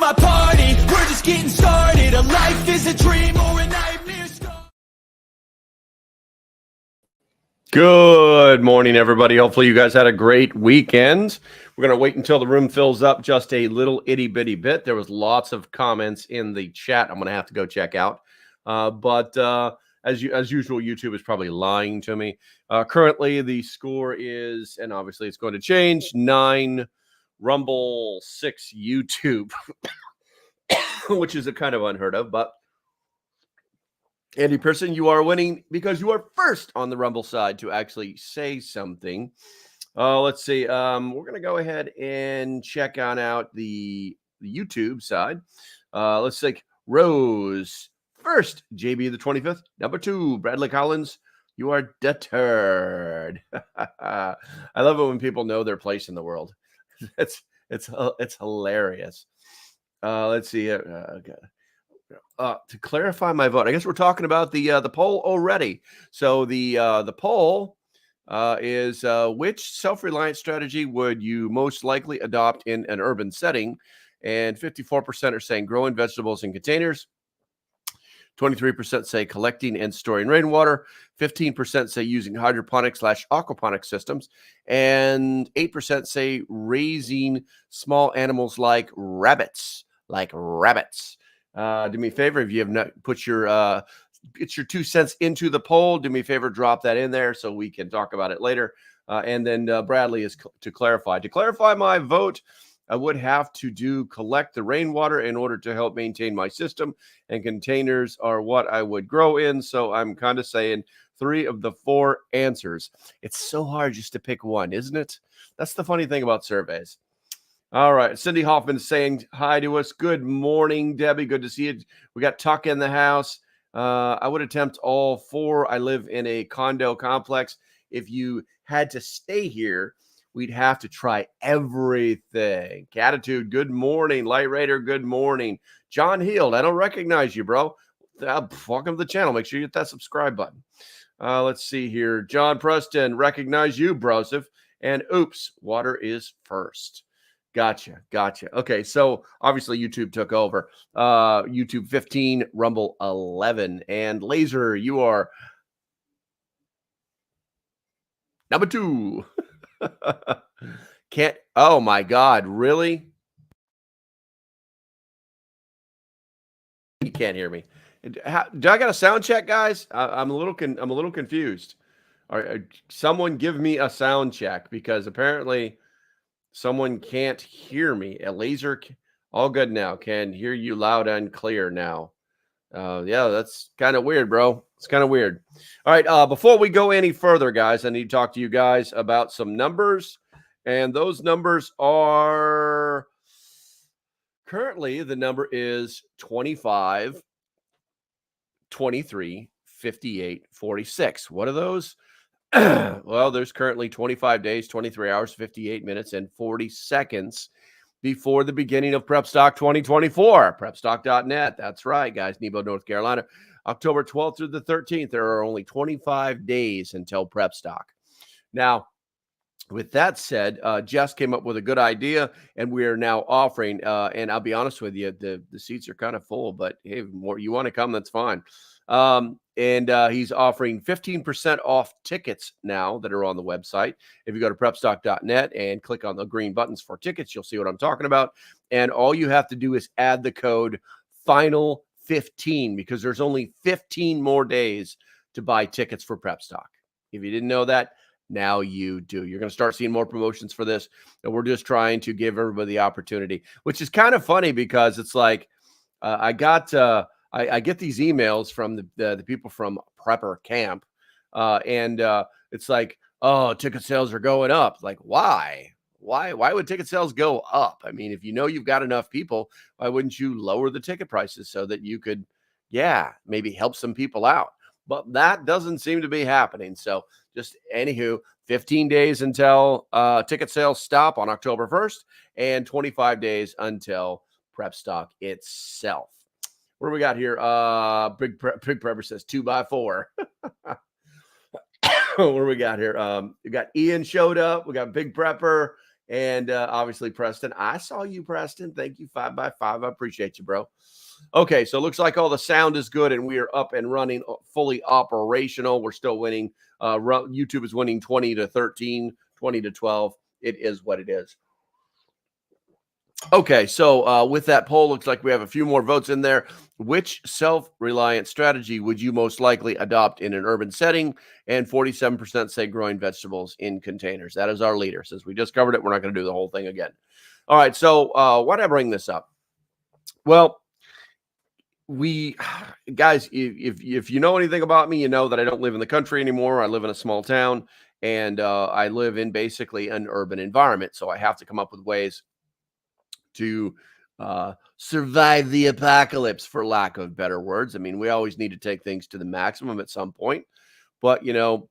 my party. We're just getting started. A life is a dream or a nightmare. Good morning, everybody. Hopefully you guys had a great weekend. We're going to wait until the room fills up just a little itty bitty bit. There was lots of comments in the chat I'm going to have to go check out. But as usual, YouTube is probably lying to me. Currently, the score is, and obviously it's going to change, 9 Rumble, 6 YouTube, which is a kind of unheard of, but Andy Pearson, you are winning because you are first on the Rumble side to actually say something. Let's see. We're going to go ahead and check out the YouTube side. Let's take Rose first. JB the 25th. Number 2, Bradley Collins. You are deterred. I love it when people know their place in the world. It's hilarious. Let's see. Okay. To clarify my vote, I guess we're talking about the poll already. So the poll is which self-reliant strategy would you most likely adopt in an urban setting? And 54% are saying growing vegetables in containers. 23% say collecting and storing rainwater. 15% say using hydroponic/aquaponic systems. And 8% say raising small animals like rabbits. Do me a favor, if you have not put your get your 2 cents into the poll, do me a favor, drop that in there so we can talk about it later. And then Bradley is to clarify my vote. I would have to collect the rainwater in order to help maintain my system, and containers are what I would grow in. So I'm kind of saying 3 of the 4 answers. It's so hard just to pick one, isn't it? That's the funny thing about surveys. All right. Cindy Hoffman saying hi to us. Good morning, Debbie. Good to see you. We got Tuck in the house. I would attempt all 4. I live in a condo complex. If you had to stay here, we'd have to try everything. Catitude, good morning. Light Raider, good morning. John Heald, I don't recognize you, bro. Welcome to the channel. Make sure you hit that subscribe button. Let's see here. John Preston, recognize you, brosif. And oops, water is first. Gotcha. Okay, so obviously YouTube took over. YouTube 15, Rumble 11. And Laser, you are number 2. Oh my God, really? You can't hear me. Do I got a sound check, guys? I'm a little confused. Someone give me a sound check, because apparently someone can't hear me. A Laser, all good now. Can hear you loud and clear now. Yeah, that's kind of weird, bro. It's kind of weird. All right, before we go any further, guys, I need to talk to you guys about some numbers. And those numbers are currently, the number is 25, 23, 58, 46. What are those? Well, there's currently 25 days, 23 hours, 58 minutes, and 40 seconds before the beginning of Prep Stock 2024. Prepstock.net. That's right, guys. Nebo, North Carolina. October 12th through the 13th. There are only 25 days until Prep Stock. Now, with that said, Jess came up with a good idea, and we are now offering, and I'll be honest with you, the seats are kind of full, but hey, more you want to come, that's fine. And he's offering 15% off tickets now that are on the website. If you go to prepstock.net and click on the green buttons for tickets, you'll see what I'm talking about. And all you have to do is add the code FINAL15, because there's only 15 more days to buy tickets for Prep Stock. If you didn't know that, now you do. You're going to start seeing more promotions for this. And we're just trying to give everybody the opportunity, which is kind of funny, because it's like I get these emails from the people from Prepper Camp, and it's like, oh, ticket sales are going up. Like, why? Why would ticket sales go up? I mean, if you know you've got enough people, why wouldn't you lower the ticket prices so that you could, maybe help some people out? But that doesn't seem to be happening. So just anywho, 15 days until ticket sales stop on October 1st, and 25 days until Prep Stock itself. What do we got here? Big Prepper says 2x4. What do we got here? We got Ian showed up. We got Big Prepper, And obviously, Preston, I saw you, Preston. Thank you, 5x5. I appreciate you, bro. Okay, so it looks like all the sound is good and we are up and running, fully operational. We're still winning. YouTube is winning 20-13, 20-12. It is what it is. Okay, so with that poll, looks like we have a few more votes in there. Which self-reliant strategy would you most likely adopt in an urban setting? And 47% say growing vegetables in containers. That is our leader. Since we just covered it, we're not going to do the whole thing again. All right, so why did I bring this up? Well, we guys, if you know anything about me, you know that I don't live in the country anymore. I live in a small town, and I live in basically an urban environment. So I have to come up with ways to survive the apocalypse, for lack of better words. I mean, we always need to take things to the maximum at some point, but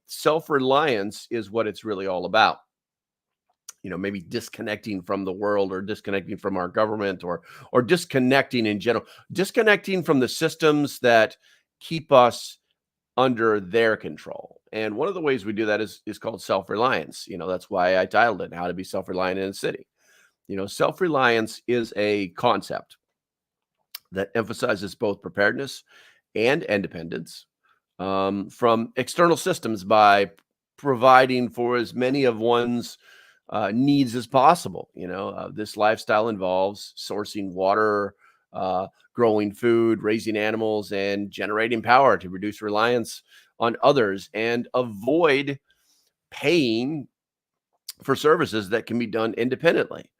self-reliance is what it's really all about. Maybe disconnecting from the world, or disconnecting from our government, or disconnecting in general, disconnecting from the systems that keep us under their control. And one of the ways we do that is called self-reliance. That's why I titled it How to Be Self-Reliant in a City. Self-reliance is a concept that emphasizes both preparedness and independence from external systems by providing for as many of one's needs as possible. This lifestyle involves sourcing water, growing food, raising animals, and generating power to reduce reliance on others and avoid paying for services that can be done independently.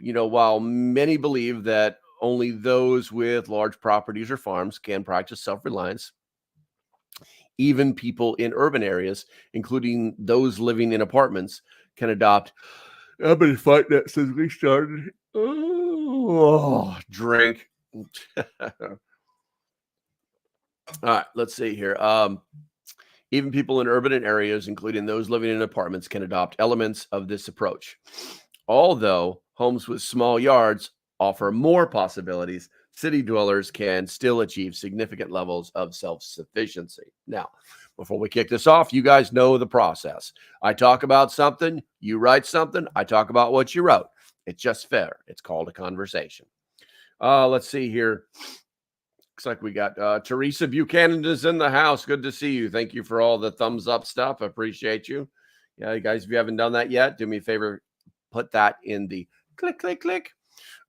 While many believe that only those with large properties or farms can practice self-reliance, even people in urban areas, including those living in apartments, can adopt. I've been fighting that since we started. Oh, drink. All right, let's see here. Even people in urban areas, including those living in apartments, can adopt elements of this approach. Although homes with small yards offer more possibilities, city dwellers can still achieve significant levels of self-sufficiency. Now, before we kick this off, you guys know the process. I talk about something, you write something, I talk about what you wrote. It's just fair. It's called a conversation. Let's see here. Looks like we got Teresa Buchanan is in the house. Good to see you. Thank you for all the thumbs up stuff. I appreciate you. Yeah, you guys, if you haven't done that yet, do me a favor. Put that in the click, click, click.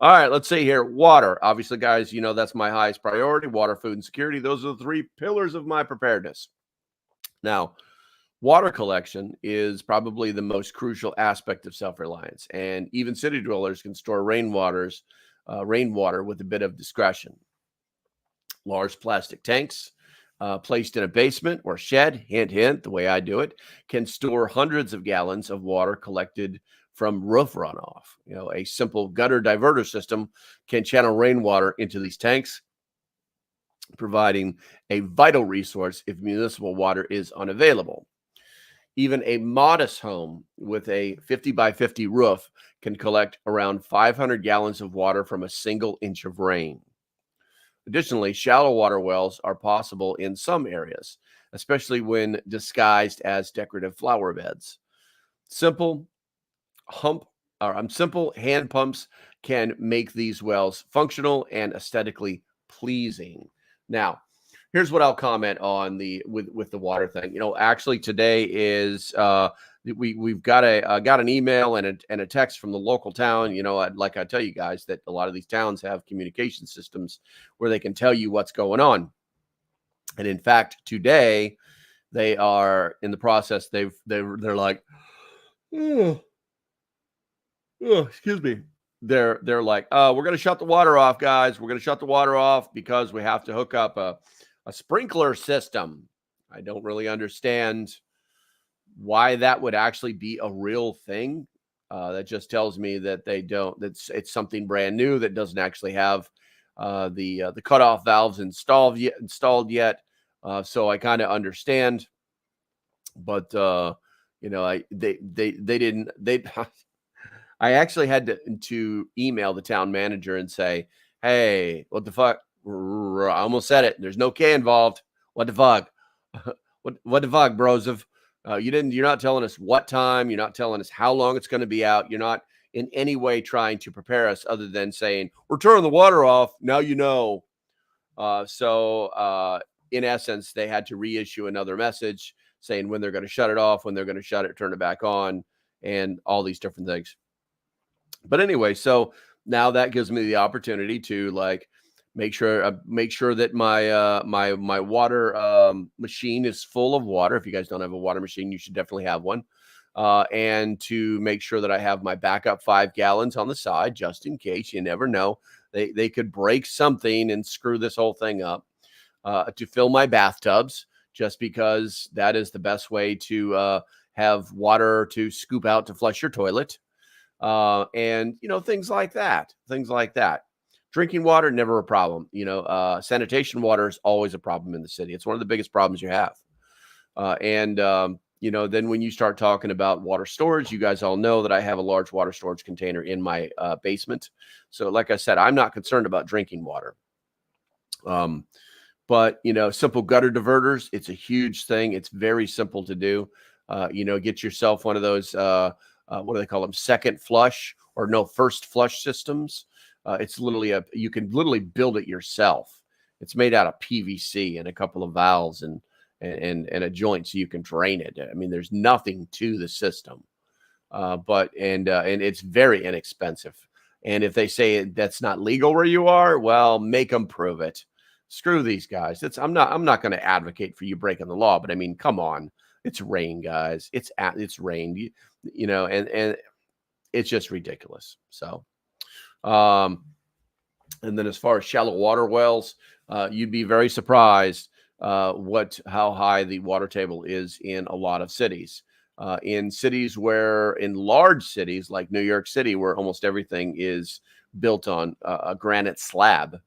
All right, let's see here. Water. Obviously, guys, that's my highest priority. Water, food, and security. Those are the three pillars of my preparedness. Now, water collection is probably the most crucial aspect of self-reliance, and even city dwellers can store rainwater with a bit of discretion. Large plastic tanks placed in a basement or shed, hint, hint, the way I do it, can store hundreds of gallons of water collected from roof runoff. A simple gutter diverter system can channel rainwater into these tanks, providing a vital resource if municipal water is unavailable. Even a modest home with a 50 by 50 roof can collect around 500 gallons of water from a single inch of rain. Additionally, shallow water wells are possible in some areas, especially when disguised as decorative flower beds. Simple hand pumps can make these wells functional and aesthetically pleasing. Now, here's what I'll comment on with the water thing. Actually today is we've got an email and a text from the local town. Like I tell you guys that a lot of these towns have communication systems where they can tell you what's going on. And in fact, today they are in the process. They're like, excuse me. They're like, we're going to shut the water off, guys. We're going to shut the water off because we have to hook up a sprinkler system. I don't really understand why that would actually be a real thing. That just tells me that it's something brand new that doesn't actually have the cutoff valves installed yet. So I kind of understand, but I actually had to email the town manager and say, hey, what the fuck? I almost said it. There's no K involved. What the fuck? What the fuck, bros? You're not telling us what time. You're not telling us how long it's going to be out. You're not in any way trying to prepare us other than saying, we're turning the water off. Now you know. In essence, they had to reissue another message saying when they're going to shut it off, when they're going to shut it, turn it back on, and all these different things. But anyway, so now that gives me the opportunity to like make sure that my water machine is full of water. If you guys don't have a water machine, you should definitely have one. And to make sure that I have my backup 5 gallons on the side, just in case. You never know. They could break something and screw this whole thing up. To fill my bathtubs, just because that is the best way to have water to scoop out to flush your toilet. And, things like that. Drinking water, never a problem. Sanitation water is always a problem in the city. It's one of the biggest problems you have. Then when you start talking about water storage, you guys all know that I have a large water storage container in my basement. So like I said, I'm not concerned about drinking water. But simple gutter diverters, it's a huge thing. It's very simple to do. Get yourself one of those, what do they call them? First flush systems. It's literally you can literally build it yourself. It's made out of PVC and a couple of valves and a joint so you can drain it. I mean, there's nothing to the system, but it's very inexpensive. And if they say that's not legal where you are, well, make them prove it. Screw these guys. I'm not going to advocate for you breaking the law, but I mean, come on, it's rain, guys. It's rain, and it's just ridiculous. So, and then as far as shallow water wells, you'd be very surprised how high the water table is in a lot of cities. In large cities like New York City, where almost everything is built on a granite slab,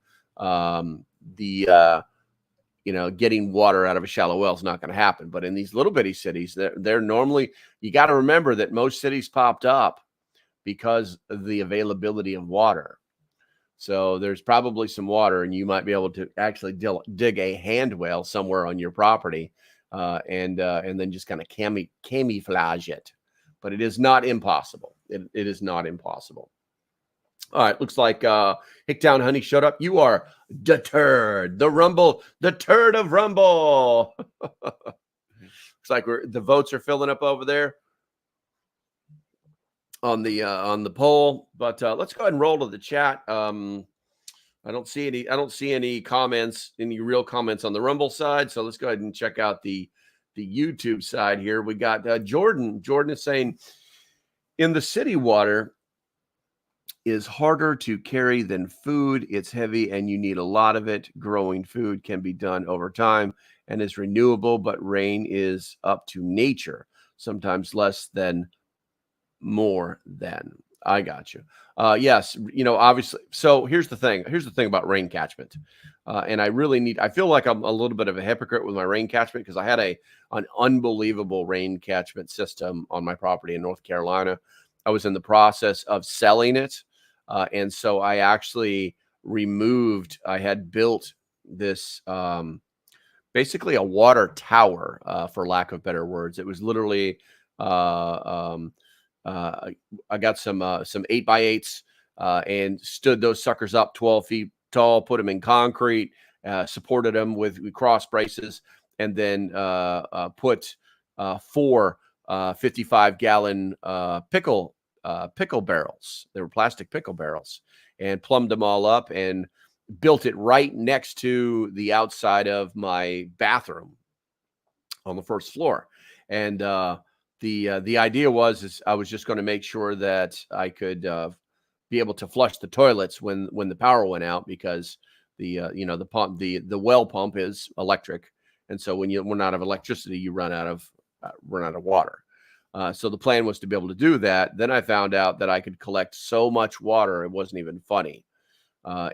getting water out of a shallow well is not going to happen. But in these little bitty cities, they're normally, you got to remember that most cities popped up because of the availability of water. So there's probably some water, and you might be able to actually dig a hand well somewhere on your property, and then just kind of camouflage it. But it is not impossible. It is not impossible. All right, looks like Hicktown Honey showed up. You are deterred. The turd of Rumble. Looks like the votes are filling up over there on the poll. But let's go ahead and roll to the chat. I don't see any comments, any real comments on the Rumble side. So let's go ahead and check out the YouTube side here. We got Jordan. Jordan is saying, in the city, water is harder to carry than food. It's heavy and you need a lot of it. Growing food can be done over time and is renewable, but rain is up to nature, sometimes less than more than. I got you. Yes, obviously. So here's the thing about rain catchment. And I feel like I'm a little bit of a hypocrite with my rain catchment, because I had an unbelievable rain catchment system on my property in North Carolina. I was in the process of selling it. And so I actually I had built this, basically a water tower, for lack of better words. It was literally, I got some 8x8s, and stood those suckers up 12 feet tall, put them in concrete, supported them with cross braces, and then put 4 55-gallon pickle barrels. They were plastic pickle barrels, and plumbed them all up and built it right next to the outside of my bathroom on the first floor. And the idea is I was just going to make sure that I could be able to flush the toilets when the power went out, because the pump, the well pump is electric, and so when you run out of electricity, you run out of water. So the plan was to be able to do that. Then I found out that I could collect so much water, it wasn't even funny. So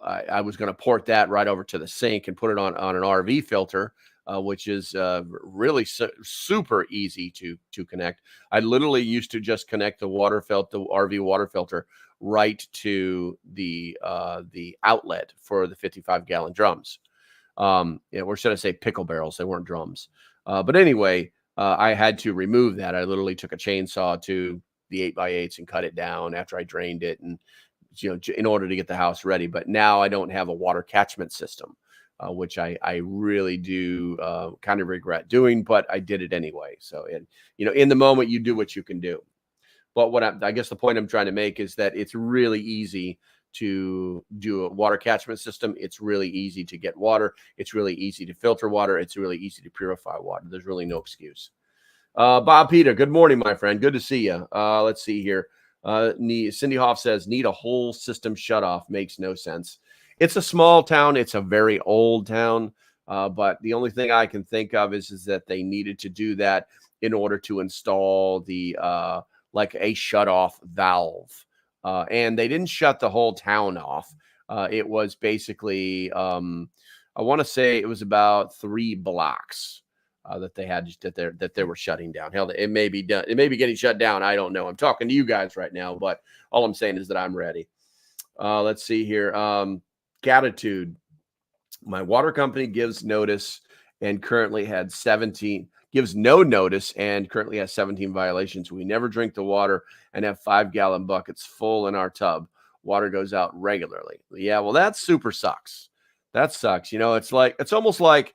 I was going to port that right over to the sink and put it on an RV filter, which is really super easy to connect. I literally used to just connect the RV water filter right to the outlet for the 55-gallon drums. Or should I say pickle barrels? They weren't drums. But anyway, I had to remove that. I literally took a chainsaw to the 8x8s and cut it down after I drained it, and in order to get the house ready. But now I don't have a water catchment system, which I really do kind of regret doing, but I did it anyway. So, in the moment, you do what you can do. But I guess the point I'm trying to make is that it's really easy to do a water catchment system. It's really easy to get water. It's really easy to filter water. It's really easy to purify water. There's really no excuse. Bob Peter, good morning, my friend. Good to see you. Let's see here. Cindy Hoff says, need a whole system shut off. Makes no sense. It's a small town. It's a very old town. But the only thing I can think of is that they needed to do that in order to install the like a shut off valve. And they didn't shut the whole town off. It was basically, I want to say it was about 3 blocks that they were shutting down. Hell, it may be done. It may be getting shut down. I don't know. I'm talking to you guys right now, but all I'm saying is that I'm ready. Let's see here. Gratitude. My water company gives notice and currently had 17. Gives no notice and currently has 17 violations. We never drink the water and have 5-gallon buckets full in our tub. Water goes out regularly. Yeah, well, that super sucks. That sucks. It's almost like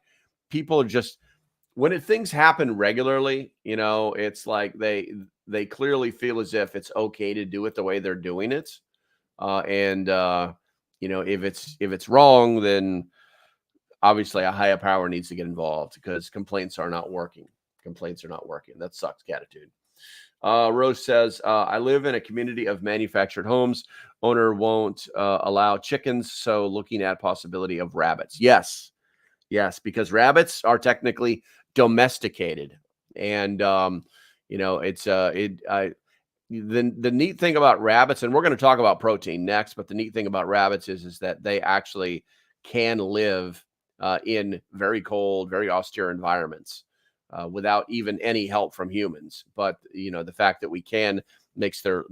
people are just, when things happen regularly, it's like they clearly feel as if it's okay to do it the way they're doing it. If it's wrong, then obviously a higher power needs to get involved because complaints are not working. That sucks, Gratitude. Rose says, I live in a community of manufactured homes. Owner won't allow chickens, so looking at possibility of rabbits. Yes, because rabbits are technically domesticated. And, it's the neat thing about rabbits, and we're going to talk about protein next, but the neat thing about rabbits is that they actually can live in very cold, very austere environments without even any help from humans. But the fact that we can makes their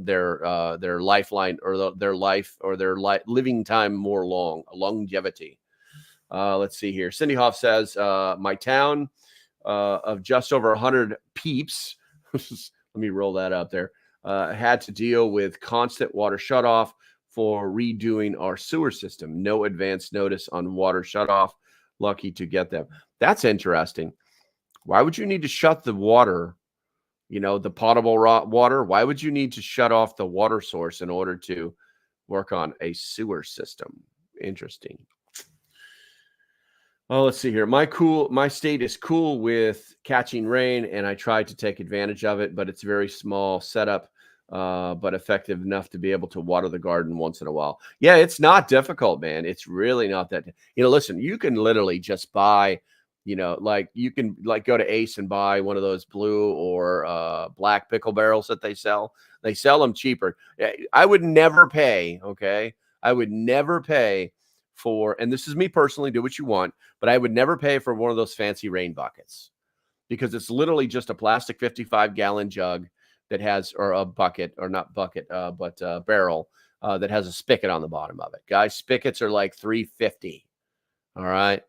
lifeline or their life or their living time more longevity. Let's see here. Cindy Hoff says, my town of just over 100 peeps. Let me roll that up there. Had to deal with constant water shutoff for redoing our sewer system. No advance notice on water shutoff. Lucky to get them. That's interesting. Why would you need to shut the water, the potable water? Why would you need to shut off the water source in order to work on a sewer system? Interesting. Oh, let's see here. My state is cool with catching rain, and I try to take advantage of it, but it's very small setup, but effective enough to be able to water the garden once in a while. Yeah, it's not difficult, man. It's really not that. Listen, you can literally just buy, you can go to Ace and buy one of those blue or black pickle barrels that they sell. They sell them cheaper. I would never pay. Okay, I would never pay for, and this is me personally, do what you want, but I would never pay for one of those fancy rain buckets because it's literally just a plastic 55-gallon jug that has, or a bucket, or not bucket, but barrel that has a spigot on the bottom of it. Guys, spigots are like $3.50. All right.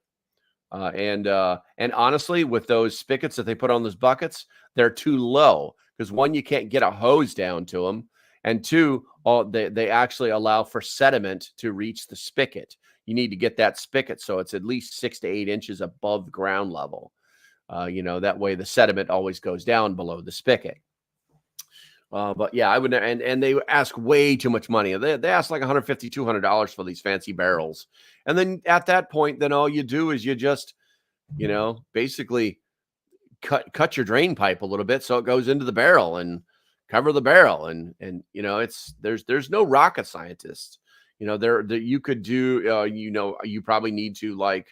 And honestly, with those spigots that they put on those buckets, they're too low because 1, you can't get a hose down to them. And 2, they actually allow for sediment to reach the spigot. You need to get that spigot so it's at least 6 to 8 inches above ground level. That way the sediment always goes down below the spigot. But yeah, I would, and they ask way too much money. They ask like $150, $200 for these fancy barrels. And then at that point, then all you do is you just, basically cut your drain pipe a little bit so it goes into the barrel and cover the barrel. And there's no rocket scientist. You could do, you probably need to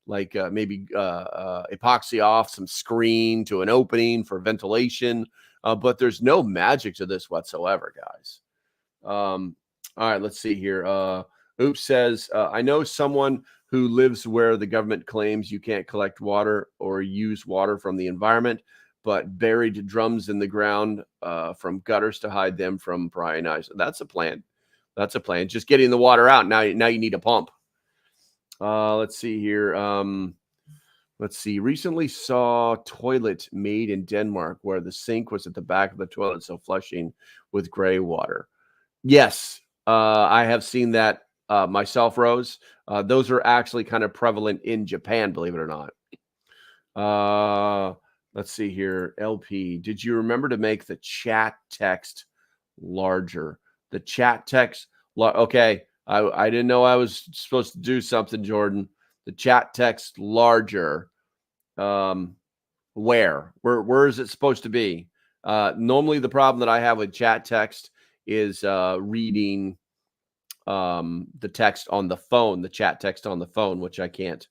maybe epoxy off some screen to an opening for ventilation. But there's no magic to this whatsoever, guys. All right, let's see here. Oops says, I know someone who lives where the government claims you can't collect water or use water from the environment, but buried drums in the ground from gutters to hide them from prying eyes. That's a plan. Just getting the water out. Now you need a pump. Let's see here. Let's see. Recently saw toilet made in Denmark where the sink was at the back of the toilet, so flushing with gray water. Yes, I have seen that myself, Rose. Those are actually kind of prevalent in Japan, believe it or not. Let's see here. LP, did you remember to make the chat text larger? The chat text. Okay, I didn't know I was supposed to do something, Jordan. The chat text larger. Where is it supposed to be? Normally, the problem that I have with chat text is reading the text on the phone, the chat text on the phone, which I can't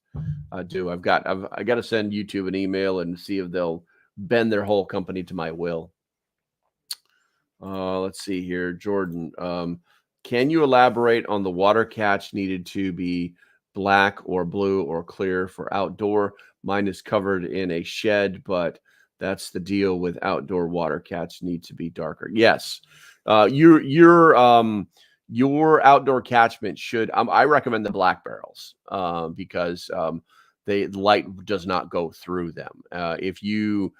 do. I got to send YouTube an email and see if they'll bend their whole company to my will. Let's see here, Jordan. Can you elaborate on the water catch needed to be black or blue or clear for outdoor? Mine is covered in a shed, but that's the deal with outdoor water catch need to be darker. Yes. Your outdoor catchment should, I recommend the black barrels because the light does not go through them. If you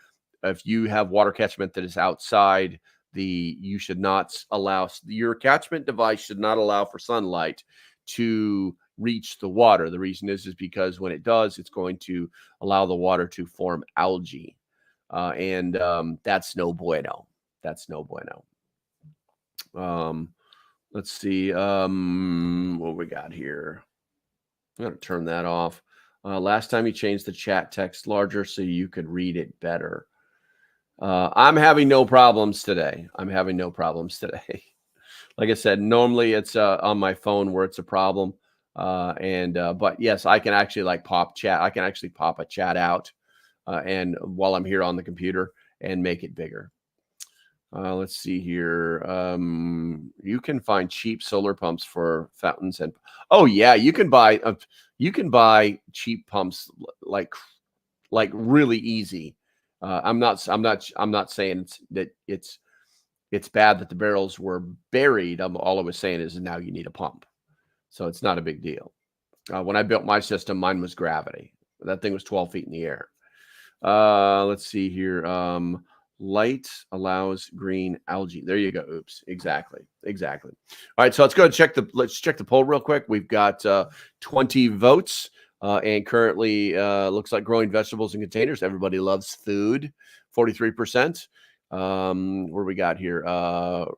have water catchment that is outside, you should not allow, your catchment device should not allow for sunlight to reach the water. The reason is because when it does, it's going to allow the water to form algae. And that's no bueno. That's no bueno. Let's see what we got here. I'm going to turn that off. Last time you changed the chat text larger so you could read it better. I'm having no problems today. Like I said, normally it's on my phone where it's a problem. But yes, I can actually pop chat. I can actually pop a chat out and while I'm here on the computer and make it bigger. Let's see here. You can find cheap solar pumps for fountains and you can buy cheap pumps like really easy. I'm not saying it's bad that the barrels were buried. All I was saying is now you need a pump. So it's not a big deal. When I built my system, mine was gravity. That thing was 12 feet in the air. Let's see here. Light allows green algae. There you go. Oops. Exactly. All right. So let's check the poll real quick. We've got 20 votes. And currently looks like growing vegetables in containers. Everybody loves food. 43%. Where we got here?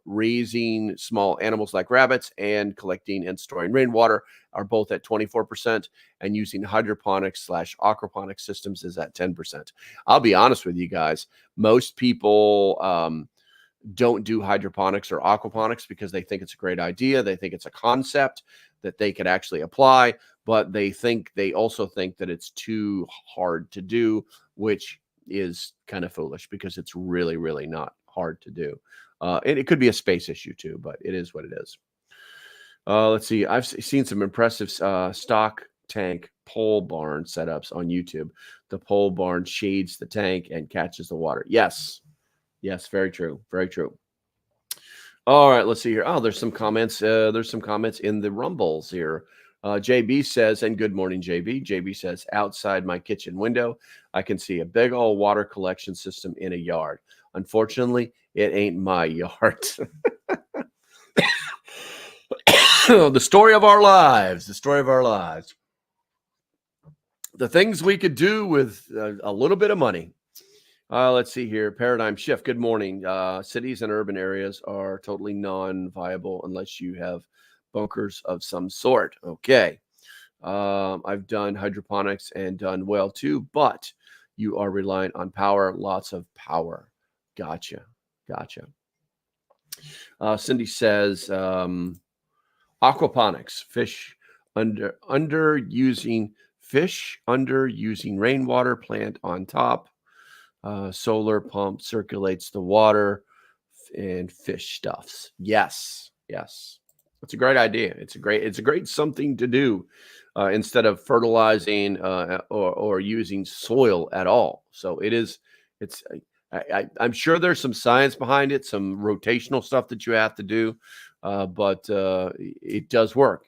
Raising small animals like rabbits and collecting and storing rainwater are both at 24%, and using hydroponics / aquaponics systems is at 10%. I'll be honest with you guys. Most people don't do hydroponics or aquaponics because they think it's a great idea. They think it's a concept that they could actually apply, but they also think that it's too hard to do, which is kind of foolish because it's really, really not hard to do. And it could be a space issue too, but it is what it is. Let's see. I've seen some impressive stock tank pole barn setups on YouTube. The pole barn shades the tank and catches the water. Yes, very true. All right, let's see here. Oh, there's some comments. There's some comments in the rumbles here. JB says, and good morning, JB. JB says, outside my kitchen window, I can see a big old water collection system in a yard. Unfortunately, it ain't my yard. The story of our lives. The things we could do with a little bit of money. Let's see here. Paradigm shift. Good morning. Cities and urban areas are totally non-viable unless you have bunkers of some sort. Okay. I've done hydroponics and done well too, but you are reliant on power, lots of power. Gotcha. Cindy says, aquaponics, fish under using rainwater, plant on top. Solar pump circulates the water and fish stuffs. Yes. It's a great idea. It's a great something to do instead of fertilizing or using soil at all. So I'm sure there's some science behind it, some rotational stuff that you have to do, but it does work.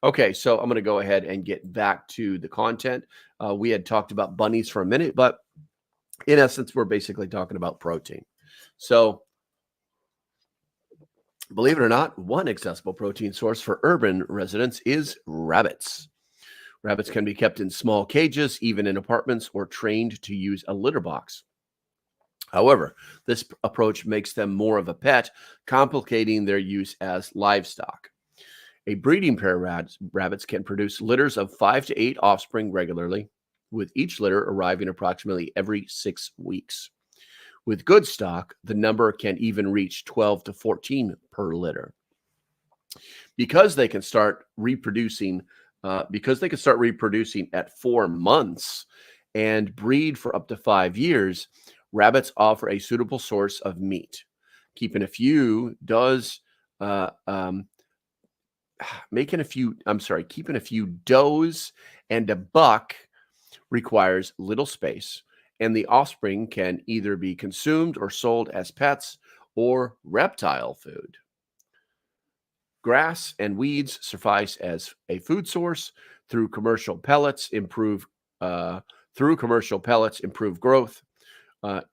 Okay, so I'm going to go ahead and get back to the content. We had talked about bunnies for a minute, but in essence, we're basically talking about protein. So, believe it or not, one accessible protein source for urban residents is rabbits. Rabbits can be kept in small cages, even in apartments, or trained to use a litter box. However, this approach makes them more of a pet, complicating their use as livestock. A breeding pair of rabbits can produce litters of 5 to 8 offspring regularly, with each litter arriving approximately every 6 weeks. With good stock, the number can even reach 12 to 14 per litter. Because they can start reproducing, at 4 months and breed for up to 5 years, rabbits offer a suitable source of meat. Keeping a few does keeping a few does and a buck requires little space, and the offspring can either be consumed or sold as pets or reptile food. Grass and weeds suffice as a food source. Through commercial pellets, improve growth.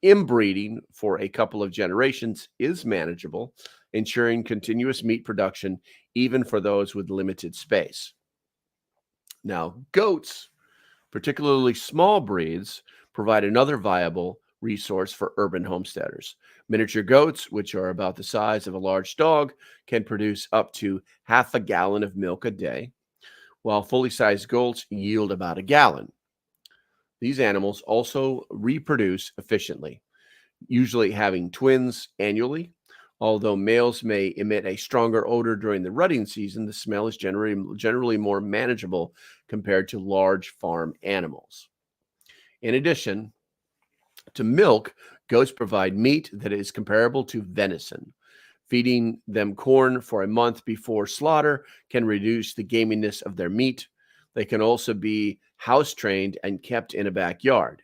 Inbreeding for a couple of generations is manageable, ensuring continuous meat production even for those with limited space. Now, goats, particularly small breeds, provide another viable resource for urban homesteaders. Miniature goats, which are about the size of a large dog, can produce up to half a gallon of milk a day, while fully sized goats yield about a gallon. These animals also reproduce efficiently, usually having twins annually. Although males may emit a stronger odor during the rutting season, the smell is generally more manageable compared to large farm animals. In addition to milk, goats provide meat that is comparable to venison. Feeding them corn for a month before slaughter can reduce the gaminess of their meat. They can also be house trained and kept in a backyard,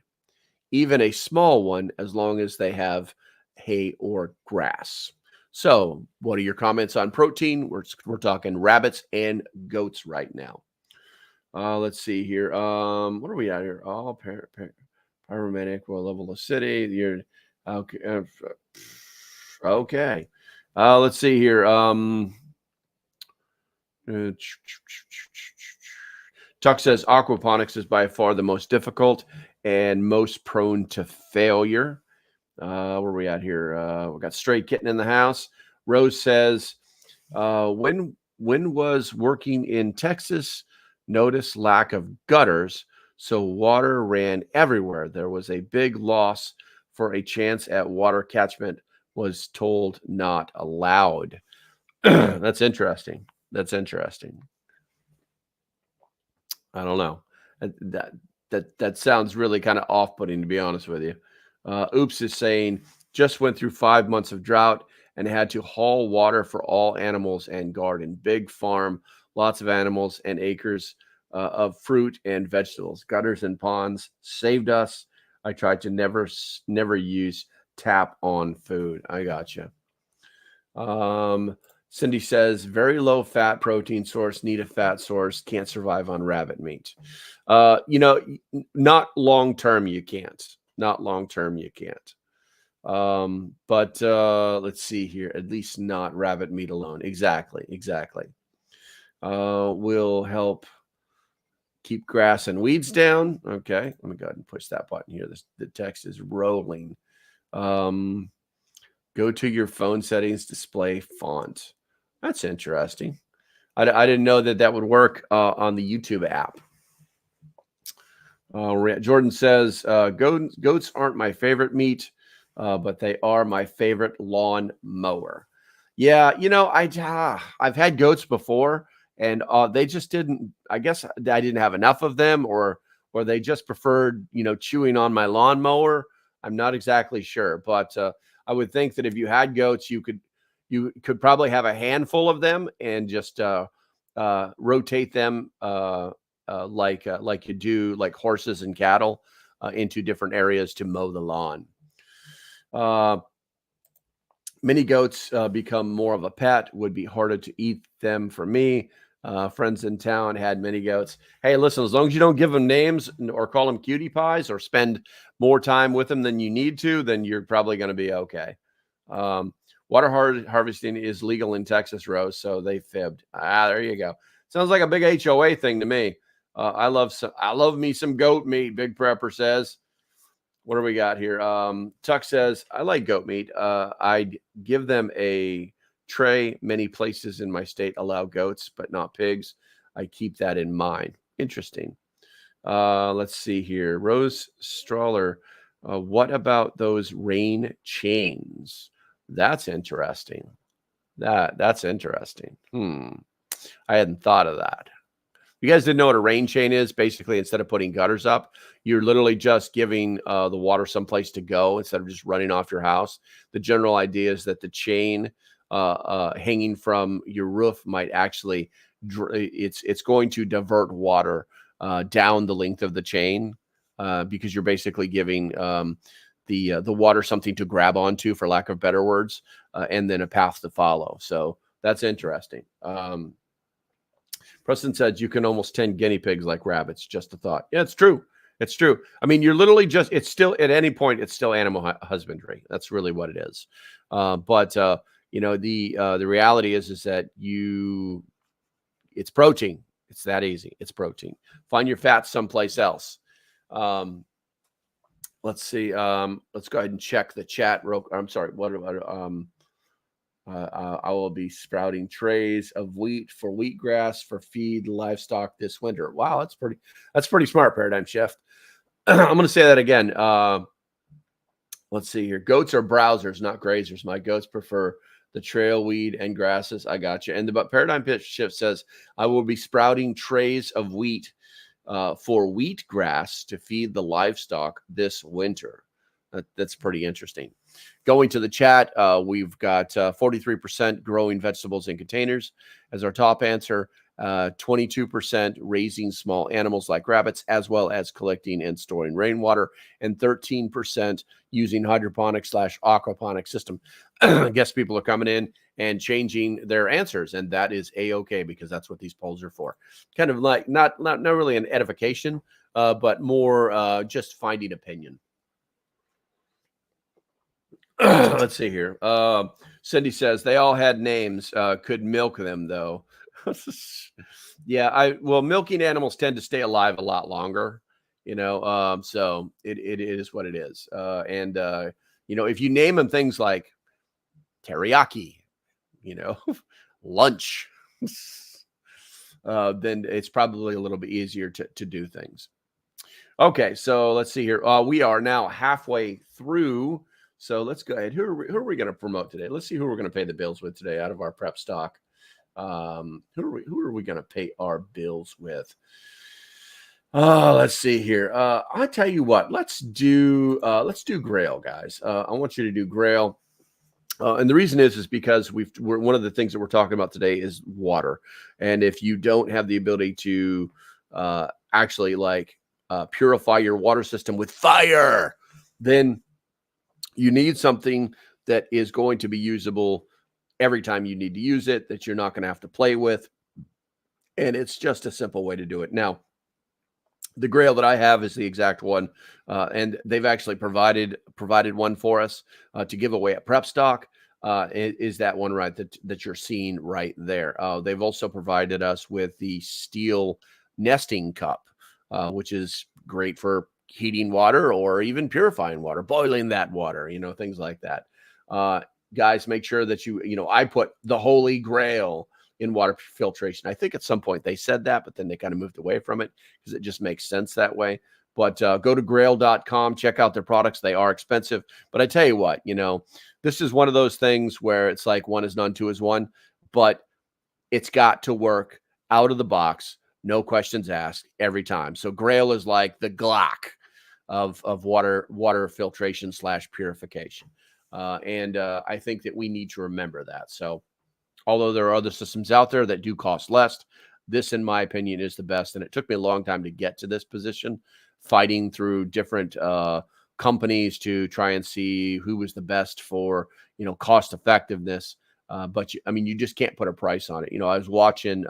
even a small one, as long as they have hay or grass. So, what are your comments on protein? We're talking rabbits and goats right now. Let's see here. What are we at here? Oh, paramedic, well, level of city. You're okay. Okay. Let's see here. Tuck says aquaponics is by far the most difficult and most prone to failure. Where are we at here? We got Stray Kitten in the house. Rose says, when was working in Texas, noticed lack of gutters, so water ran everywhere. There was a big loss for a chance at water catchment, was told not allowed. That's interesting. That's interesting. I don't know. That sounds really kind of off-putting, to be honest with you. Oops is saying, just went through 5 months of drought and had to haul water for all animals and garden. Big farm, lots of animals and acres of fruit and vegetables. Gutters and ponds saved us. I tried to never use tap on food. I gotcha. Cindy says, very low fat protein source, need a fat source, can't survive on rabbit meat. Not long term, you can't. Not long term, you can't. But let's see here. At least not rabbit meat alone. Exactly. Will help keep grass and weeds down. Okay. Let me go ahead and push that button here. The text is rolling. Go to your phone settings, display font. That's interesting. I didn't know that would work on the YouTube app. Jordan says, goats aren't my favorite meat, but they are my favorite lawn mower. Yeah, I've had goats before, and they just didn't. I guess I didn't have enough of them, or they just preferred, chewing on my lawnmower. I'm not exactly sure, but I would think that if you had goats, you could probably have a handful of them and just rotate them like you do like horses and cattle into different areas to mow the lawn. Many goats become more of a pet, would be harder to eat them for me. Friends in town had many goats. Hey, listen, as long as you don't give them names or call them cutie pies or spend more time with them than you need to, then you're probably going to be okay. Water harvesting is legal in Texas, Rose, so they fibbed. There you go. Sounds like a big HOA thing to me. I love me some goat meat, Big Prepper says. What do we got here? Tuck says, I like goat meat. I'd give them a tray. Many places in my state allow goats, but not pigs. I keep that in mind. Interesting. Let's see here. Rose Strawler. What about those rain chains? That's interesting. That's interesting. I hadn't thought of that. You guys didn't know what a rain chain is? Basically, instead of putting gutters up, you're literally just giving the water someplace to go instead of just running off your house. The general idea is that the chain hanging from your roof might actually, it's going to divert water down the length of the chain because you're basically giving the water something to grab onto, for lack of better words, and then a path to follow. So that's interesting. Preston said you can almost tend guinea pigs like rabbits. Just a thought. Yeah, it's true. It's true. I mean, you're literally just, it's still, at any point, it's still animal husbandry. That's really what it is. But you know, the reality is that it's protein. It's that easy. It's protein. Find your fats someplace else. Let's see. Let's go ahead and check the chat. I'm sorry. What about, I will be sprouting trays of wheat for wheatgrass for feed livestock this winter. Wow, that's pretty smart, Paradigm Shift. I'm going to say that again. Let's see here. Goats are browsers, not grazers. My goats prefer the trail weed and grasses. I got you. And but Paradigm Shift says I will be sprouting trays of wheat for wheatgrass to feed the livestock this winter. That's pretty interesting. Going to the chat, we've got 43% growing vegetables in containers as our top answer, 22% raising small animals like rabbits, as well as collecting and storing rainwater, and 13% using hydroponic/aquaponic system. I guess people are coming in and changing their answers, and that is A-okay because that's what these polls are for. Kind of like not really an edification, but more just finding opinion. Let's see here. Cindy says they all had names. Could milk them though. Yeah, milking animals tend to stay alive a lot longer, you know. So it is what it is. And you know, if you name them things like teriyaki, you know, lunch, then it's probably a little bit easier to do things. Okay, so let's see here. We are now halfway through. So let's go ahead. Who are we going to promote today? Let's see who we're going to pay the bills with today out of our prep stock. Who are we going to pay our bills with? Let's see here. I'll tell you what. Let's do Grail, guys. I want you to do Grail. And the reason is because we're one of the things that we're talking about today is water. And if you don't have the ability to actually purify your water system with fire, then you need something that is going to be usable every time you need to use it, that you're not going to have to play with. And it's just a simple way to do it. Now, the Grail that I have is the exact one. And they've actually provided one for us to give away at Prep Stock. Is that one right that you're seeing right there? They've also provided us with the steel nesting cup, which is great for heating water or even purifying water, boiling that water, you know, things like that. Guys, make sure that I put the Holy Grail in water filtration. I think at some point they said that, but then they kind of moved away from it because it just makes sense that way. But go to grail.com, check out their products. They are expensive. But I tell you what, this is one of those things where it's like one is none, two is one, but it's got to work out of the box. No questions asked every time. So Grail is like the Glock of water filtration / purification. And I think that we need to remember that. So although there are other systems out there that do cost less, this, in my opinion, is the best. And it took me a long time to get to this position, fighting through different companies to try and see who was the best for, cost effectiveness. But you just can't put a price on it. I was watching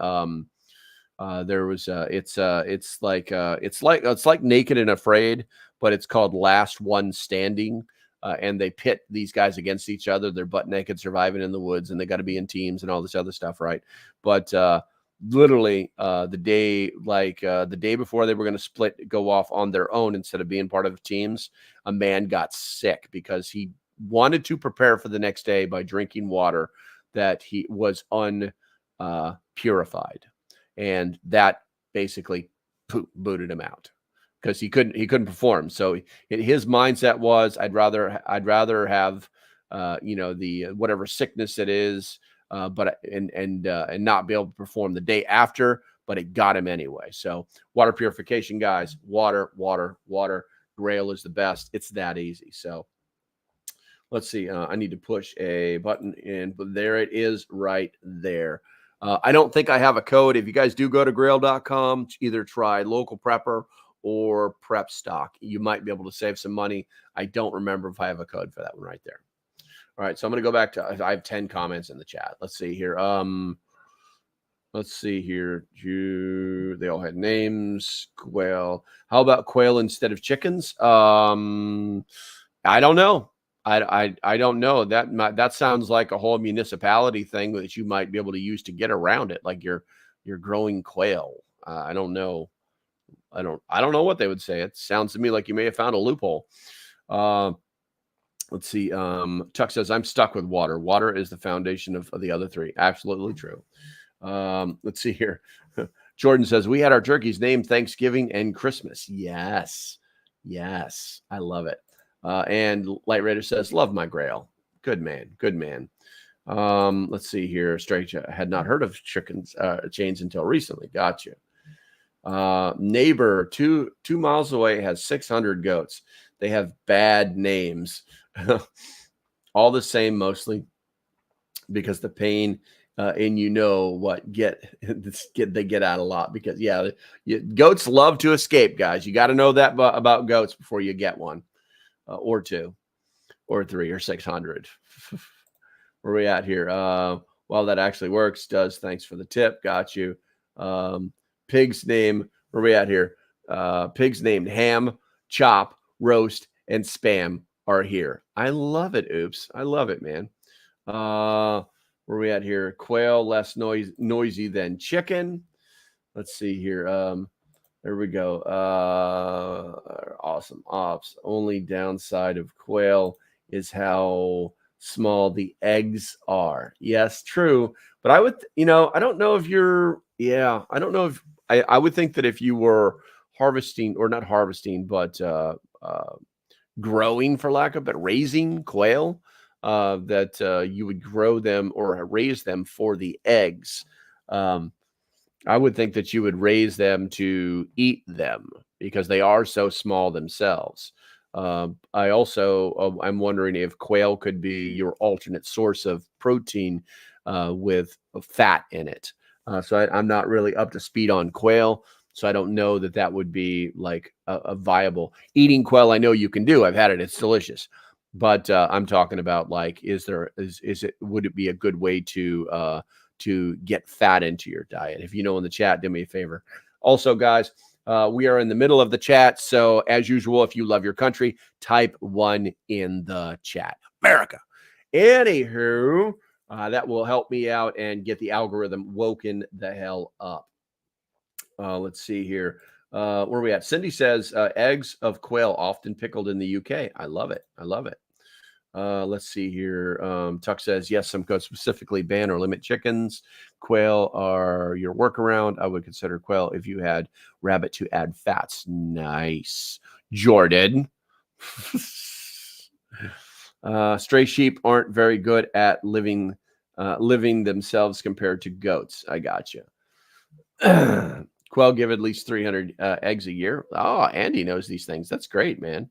There was it's like Naked and Afraid, but it's called Last One Standing. And they pit these guys against each other. They're butt naked, surviving in the woods, and they got to be in teams and all this other stuff, right? But literally, the day before they were going to go off on their own instead of being part of teams, a man got sick because he wanted to prepare for the next day by drinking water that he was unpurified, and that basically booted him out because he couldn't perform. So his mindset was, I'd rather have the whatever sickness it is, but not be able to perform the day after, but it got him anyway. So water purification, guys, water. Grail is the best. It's that easy. So let's see. I need to push a button in, but there it is right there. I don't think I have a code. If you guys do go to grail.com, either try LocalPrepper or Prep Stock. You might be able to save some money. I don't remember if I have a code for that one right there. All right, so I'm going to go back to, I have 10 comments in the chat. Let's see here. They all had names. Quail. How about quail instead of chickens? I don't know. I don't know. That sounds like a whole municipality thing that you might be able to use to get around it, like you're growing quail. I don't know. I don't know what they would say. It sounds to me like you may have found a loophole. Let's see. Chuck says, I'm stuck with water. Water is the foundation of the other three. Absolutely true. Let's see here. Jordan says, we had our turkeys named Thanksgiving and Christmas. Yes. I love it. And Light Raider says, love my Grail. Good man. Let's see here. Straight had not heard of chickens chains until recently. Gotcha. Neighbor 2 miles away has 600 goats. They have bad names. All the same, mostly because the pain and they get out a lot because goats love to escape, guys. You got to know that about goats before you get one, or 2 or 3 or 600. Where are we at here? Well, that actually works. Thanks for the tip. Got you. Pig's name. Where are we at here? Pigs named Ham, Chop, Roast, and Spam are here. I love it. Oops. I love it, man. Where are we at here? Quail, less noisy than chicken. Let's see here. There we go. Awesome ops. Only downside of quail is how small the eggs are. Yes, true. But I would, I don't know if you're, I don't know if I would think that if you were harvesting, or not harvesting, but growing, for lack of, but raising quail, that you would grow them or raise them for the eggs. I would think that you would raise them to eat them because they are so small themselves. I also, I'm wondering if quail could be your alternate source of protein with fat in it. So I'm not really up to speed on quail. So I don't know that would be like a viable eating quail. I know you can do. I've had it. It's delicious. But I'm talking about, like, would it be a good way to get fat into your diet? If you know in the chat, do me a favor. Also, guys, we are in the middle of the chat. So as usual, if you love your country, type 1 in the chat. America. Anywho, that will help me out and get the algorithm woken the hell up. Let's see here. Where are we at? Cindy says, eggs of quail often pickled in the UK. I love it. Let's see here. Tuck says, yes, some codes specifically ban or limit chickens. Quail are your workaround. I would consider quail if you had rabbit to add fats. Nice. Jordan. Stray sheep aren't very good at living themselves compared to goats. I got you. Quail give at least 300 eggs a year. Oh, Andy knows these things. That's great, man.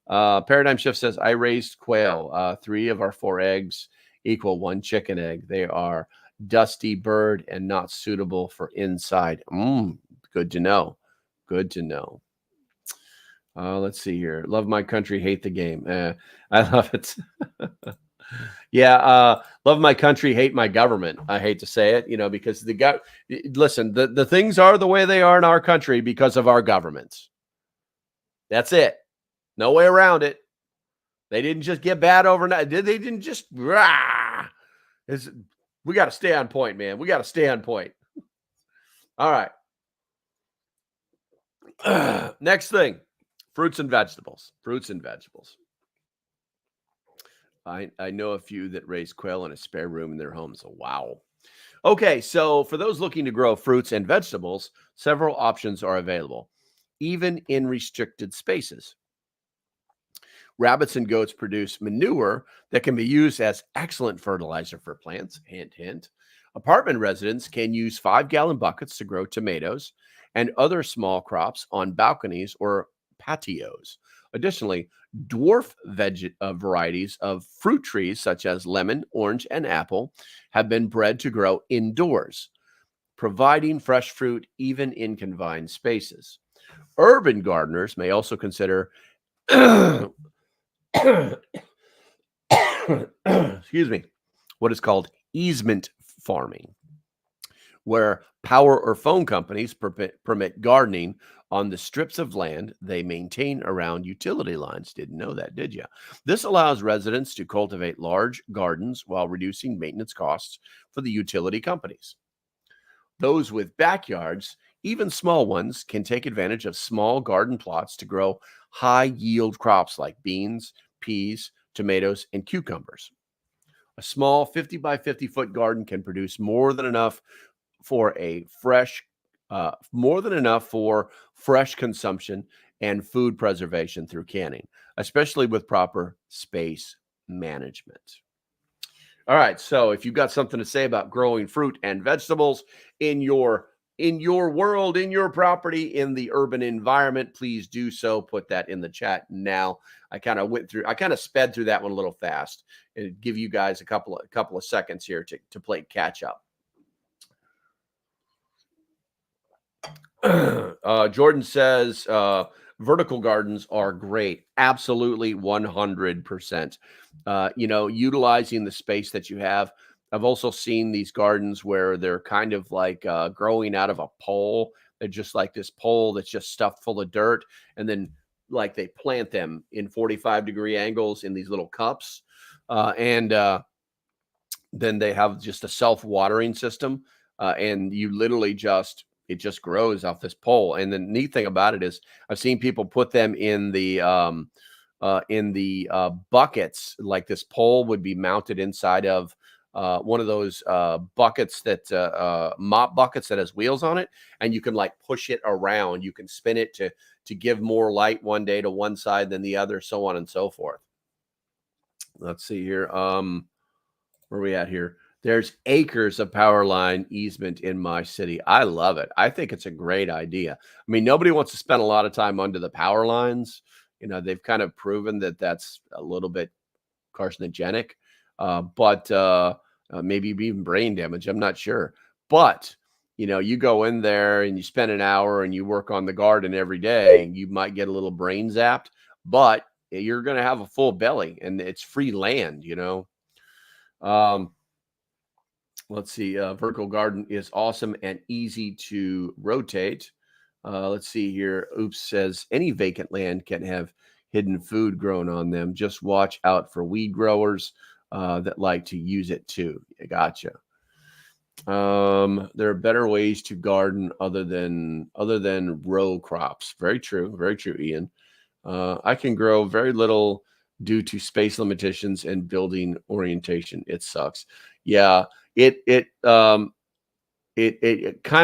Paradigm Shift says, I raised quail. 3 of our 4 eggs equal 1 chicken egg. They are dusty bird and not suitable for inside. Good to know. Let's see here. Love my country, hate the game. I love it. Yeah, love my country, hate my government. I hate to say it, because listen, the things are the way they are in our country because of our governments. That's it. No way around it. They didn't just get bad overnight. They didn't just we got to stay on point, man. We got to stay on point. All right. Next thing, fruits and vegetables. Fruits and vegetables. I know a few that raise quail in a spare room in their homes. Wow. Okay, so for those looking to grow fruits and vegetables, several options are available, even in restricted spaces. Rabbits and goats produce manure that can be used as excellent fertilizer for plants. Hint, hint. Apartment residents can use 5-gallon buckets to grow tomatoes and other small crops on balconies or patios. Additionally, dwarf varieties of fruit trees, such as lemon, orange, and apple, have been bred to grow indoors, providing fresh fruit even in confined spaces. Urban gardeners may also consider excuse me, what is called easement farming, where power or phone companies permit gardening on the strips of land they maintain around utility lines. Didn't know that, did you? This allows residents to cultivate large gardens while reducing maintenance costs for the utility companies. Those with backyards, even small ones, can take advantage of small garden plots to grow high yield crops like beans, peas, tomatoes, and cucumbers. A small 50 by 50 foot garden can produce more than enough for fresh consumption and food preservation through canning, especially with proper space management. All right, so if you've got something to say about growing fruit and vegetables in your world, in your property, in the urban environment, please do so. Put that in the chat now. I kind of sped through that one a little fast and give you guys a couple of seconds here to play catch up. Jordan says vertical gardens are great. Absolutely 100%. Utilizing the space that you have. I've also seen these gardens where they're kind of like growing out of a pole. They're just like this pole that's just stuffed full of dirt. And then like they plant them in 45-degree angles in these little cups. And then they have just a self-watering system. And you literally it just grows off this pole. And the neat thing about it is I've seen people put them in the buckets. Like this pole would be mounted inside of one of those buckets that mop buckets that has wheels on it, and you can like push it around. You can spin it to give more light one day to one side than the other, so on and so forth. Let's see here. Where are we at here? There's acres of power line easement in my city. I love it. I think it's a great idea. I mean, nobody wants to spend a lot of time under the power lines. They've kind of proven that that's a little bit carcinogenic, but maybe even brain damage. I'm not sure. But, you go in there and you spend an hour and you work on the garden every day, and you might get a little brain zapped, but you're going to have a full belly and it's free land, Let's see. Vertical garden is awesome and easy to rotate. Let's see here. Oops says any vacant land can have hidden food grown on them. Just watch out for weed growers that like to use it too. Gotcha. There are better ways to garden other than row crops. Very true. Very true, Ian. I can grow very little due to space limitations and building orientation. It sucks. Yeah. It kind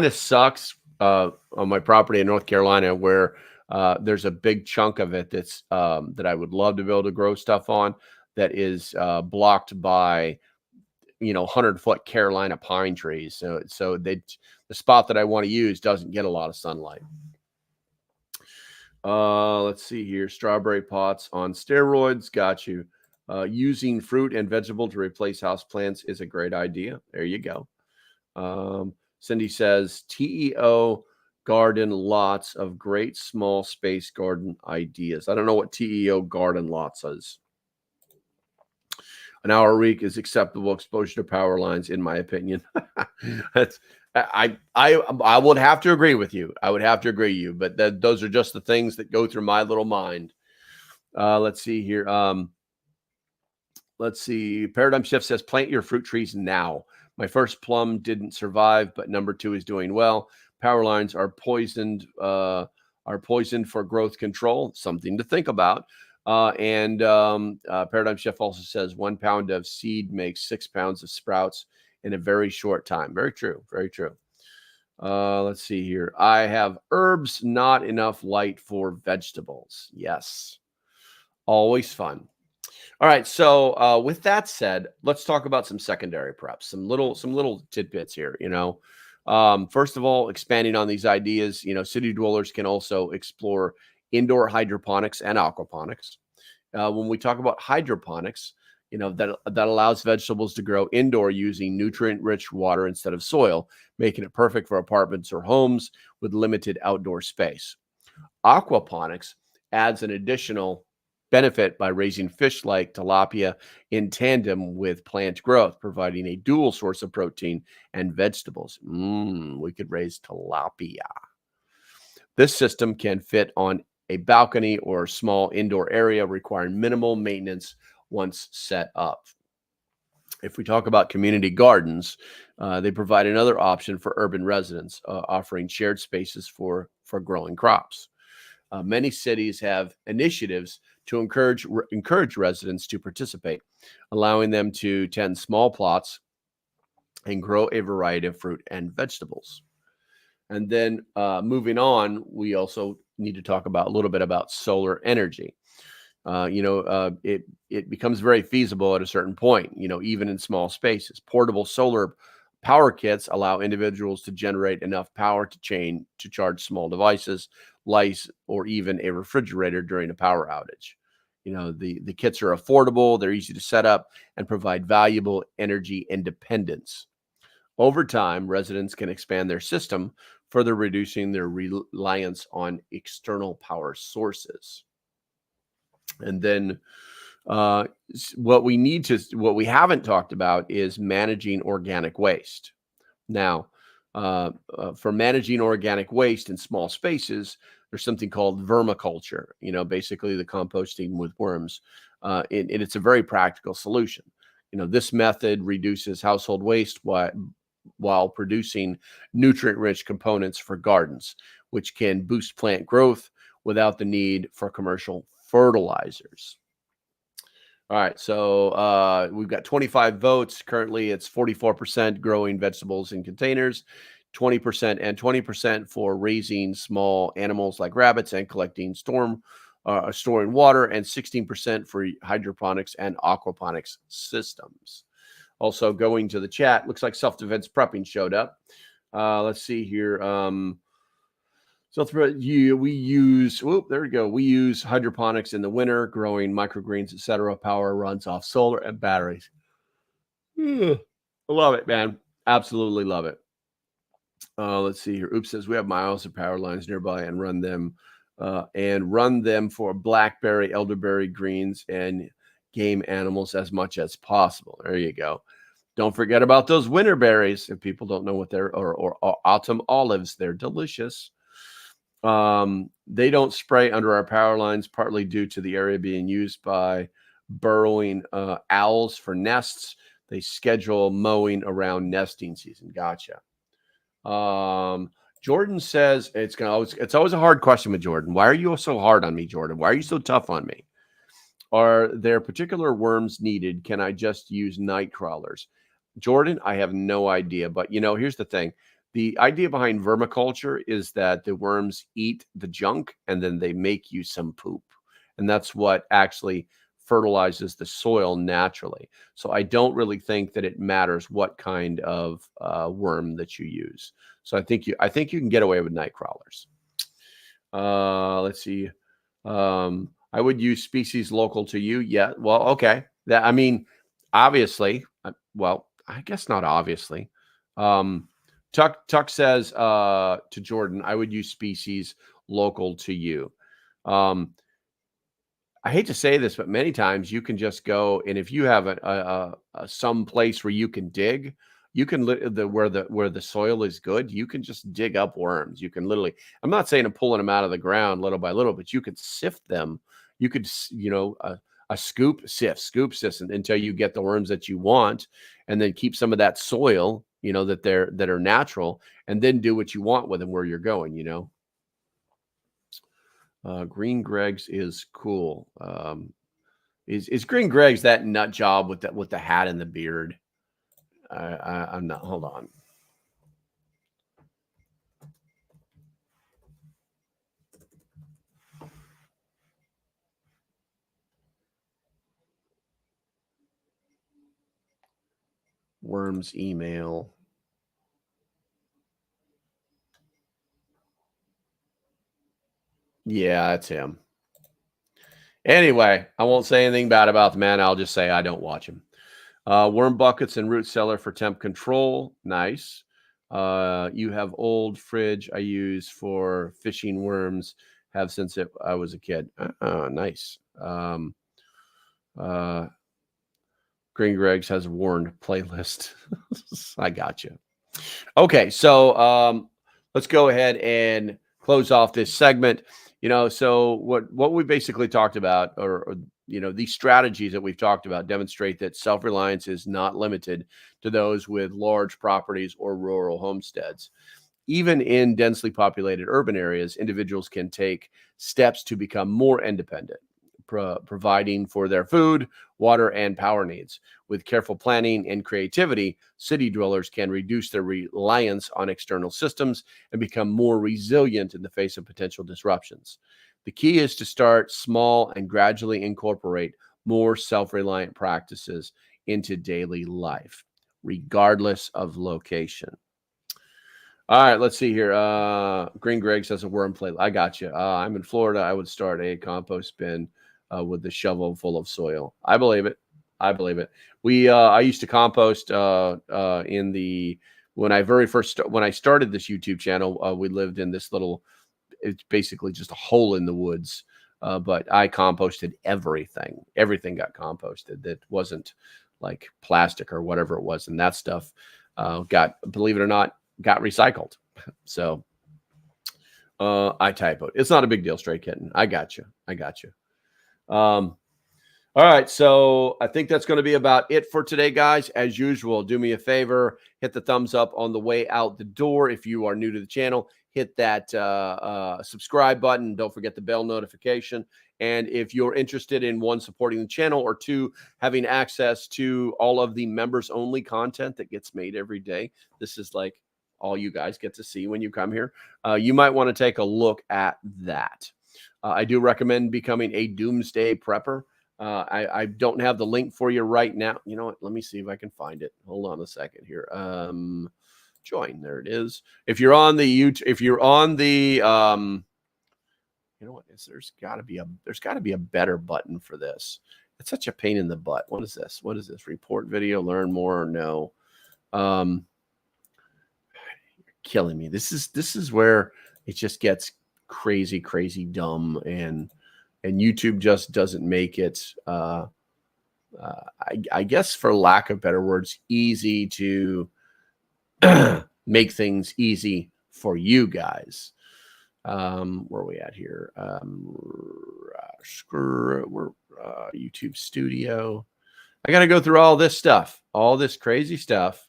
of sucks on my property in North Carolina, where there's a big chunk of it that's that I would love to be able to grow stuff on, that is blocked by 100-foot Carolina pine trees. So the spot that I want to use doesn't get a lot of sunlight. Let's see here. Strawberry pots on steroids. Got you. Using fruit and vegetable to replace houseplants is a great idea. There you go. Cindy says TEO garden, lots of great small space garden ideas. I don't know what TEO garden lots is. An hour a week is acceptable exposure to power lines, in my opinion. That's I would have to agree with you. I would have to agree with you, but those are just the things that go through my little mind. Let's see here. Let's see. Paradigm Shift says plant your fruit trees now. My first plum didn't survive, but number 2 is doing well. Power lines are poisoned for growth control. Something to think about. Paradigm Chef also says 1 pound of seed makes 6 pounds of sprouts in a very short time. Very true. Very true. Let's see here. I have herbs, not enough light for vegetables. Yes. Always fun. All right. So with that said, let's talk about some secondary preps, some little tidbits here, First of all, expanding on these ideas, city dwellers can also explore indoor hydroponics and aquaponics. When we talk about hydroponics, that allows vegetables to grow indoor using nutrient-rich water instead of soil, making it perfect for apartments or homes with limited outdoor space. Aquaponics adds an additional benefit by raising fish like tilapia in tandem with plant growth, providing a dual source of protein and vegetables. We could raise tilapia. This system can fit on a balcony or small indoor area, requiring minimal maintenance once set up. If we talk about community gardens, they provide another option for urban residents, offering shared spaces for growing crops. Many cities have initiatives to encourage residents to participate, allowing them to tend small plots and grow a variety of fruit and vegetables. And then moving on, we also need to talk about a little bit about solar energy. It becomes very feasible at a certain point, even in small spaces. Portable solar power kits allow individuals to generate enough power to charge small devices, lights, or even a refrigerator during a power outage. The kits are affordable, they're easy to set up, and provide valuable energy independence. Over time, residents can expand their system, further reducing their reliance on external power sources. And then what we haven't talked about is managing organic waste. Now, for managing organic waste in small spaces, there's something called vermiculture, basically the composting with worms. And it's a very practical solution. This method reduces household waste while producing nutrient-rich components for gardens, which can boost plant growth without the need for commercial fertilizers. All right, so we've got 25 votes. Currently, it's 44% growing vegetables in containers, 20% and 20% for raising small animals like rabbits and collecting storing water, and 16% for hydroponics and aquaponics systems. Also, going to the chat, looks like self-defense prepping showed up. Let's see here. We use hydroponics in the winter, growing microgreens, etc. Power runs off solar and batteries. I love it, man. Absolutely love it. Let's see here. Oops says we have miles of power lines nearby and run them for blackberry, elderberry greens, and game animals as much as possible. There you go. Don't forget about those winter berries. If people don't know what they're, or autumn olives, they're delicious. They don't spray under our power lines, partly due to the area being used by burrowing owls for nests. They schedule mowing around nesting season. Gotcha. Jordan says it's always a hard question with Jordan. Why are you so hard on me, Jordan? Why are you so tough on me? Are there particular worms needed? Can I just use night crawlers? Jordan, I have no idea. But, here's the thing. The idea behind vermiculture is that the worms eat the junk and then they make you some poop. And that's what actually fertilizes the soil naturally. So I don't really think that it matters what kind of worm that you use. So I think you can get away with night crawlers. Let's see. I would use species local to you. Yeah. Well, okay. Obviously. Well, I guess not obviously. Tuck says to Jordan, I would use species local to you. I hate to say this, but many times you can just go, and if you have some place where you can dig, you can where the soil is good, you can just dig up worms. You can literally. I'm not saying I'm pulling them out of the ground little by little, but you could sift them. You could, a scoop sift until you get the worms that you want, and then keep some of that soil, that are natural, and then do what you want with them where you're going. Green Greg's is cool. Is Green Greg's that nut job with the hat and the beard? I'm not. Hold on. Worms email. Yeah, that's him. Anyway, I won't say anything bad about the man. I'll just say I don't watch him. Worm buckets and root cellar for temp control. Nice. You have old fridge I use for fishing worms. Have since I was a kid. Nice. Green Greg's has warned playlist. I got you. Okay, so let's go ahead and close off this segment. So what we basically talked about, or these strategies that we've talked about demonstrate that self-reliance is not limited to those with large properties or rural homesteads. Even in densely populated urban areas, individuals can take steps to become more independent, providing for their food, water, and power needs. With careful planning and creativity, city dwellers can reduce their reliance on external systems and become more resilient in the face of potential disruptions. The key is to start small and gradually incorporate more self-reliant practices into daily life, regardless of location. All right, let's see here. Green Greg says a worm plate. I got you. I'm in Florida. I would start a compost bin with the shovel full of soil. I believe it. I used to compost when I started this YouTube channel. We lived in this little. It's basically just a hole in the woods, but I composted everything. Everything got composted that wasn't like plastic or whatever it was, and that stuff believe it or not, got recycled. So I typoed. It's not a big deal, Stray Kitten. I got you. All right, so I think that's going to be about it for today, guys. As usual, do me a favor, hit the thumbs up on the way out the door. If you are new to the channel, hit that subscribe button. Don't forget the bell notification. And if you're interested in, one, supporting the channel, or two, having access to all of the members-only content that gets made every day, this is like all you guys get to see when you come here. You might want to take a look at that. I do recommend becoming a doomsday prepper. I don't have the link for you right now. You know what? Let me see if I can find it. Hold on a second here. Join. There it is. If you're on the YouTube, if you're on the, you know what? There's got to be a better button for this. It's such a pain in the butt. What is this? Report video, learn more, or no? You're killing me. This is where it just gets crazy dumb, and YouTube just doesn't make it, I guess, for lack of better words, easy to make things easy for you guys. Where are we at here? YouTube Studio. I got to go through all this stuff, all this crazy stuff,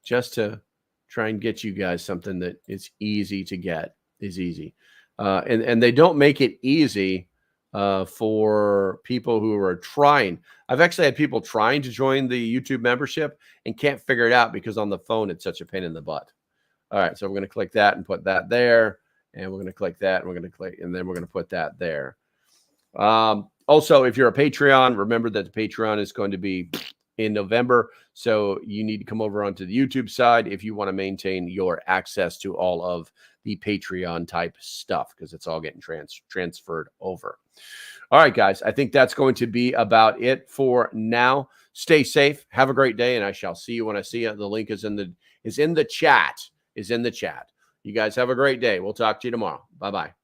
just to try and get you guys something that is easy to get. Is easy. And they don't make it easy for people who are trying. I've actually had people trying to join the YouTube membership and can't figure it out because on the phone it's such a pain in the butt. All right, so we're going to click that and put that there, and we're going to click that, and we're going to click, and then we're going to put that there. Also, if you're a Patreon, remember that the Patreon is going to be in November, so you need to come over onto the YouTube side if you want to maintain your access to all of the Patreon type stuff, because it's all getting transferred over. All right, guys, I think that's going to be about it for now. Stay safe, have a great day, and I shall see you when I see you. The link is in the chat. You guys have a great day. We'll talk to you tomorrow. Bye-bye.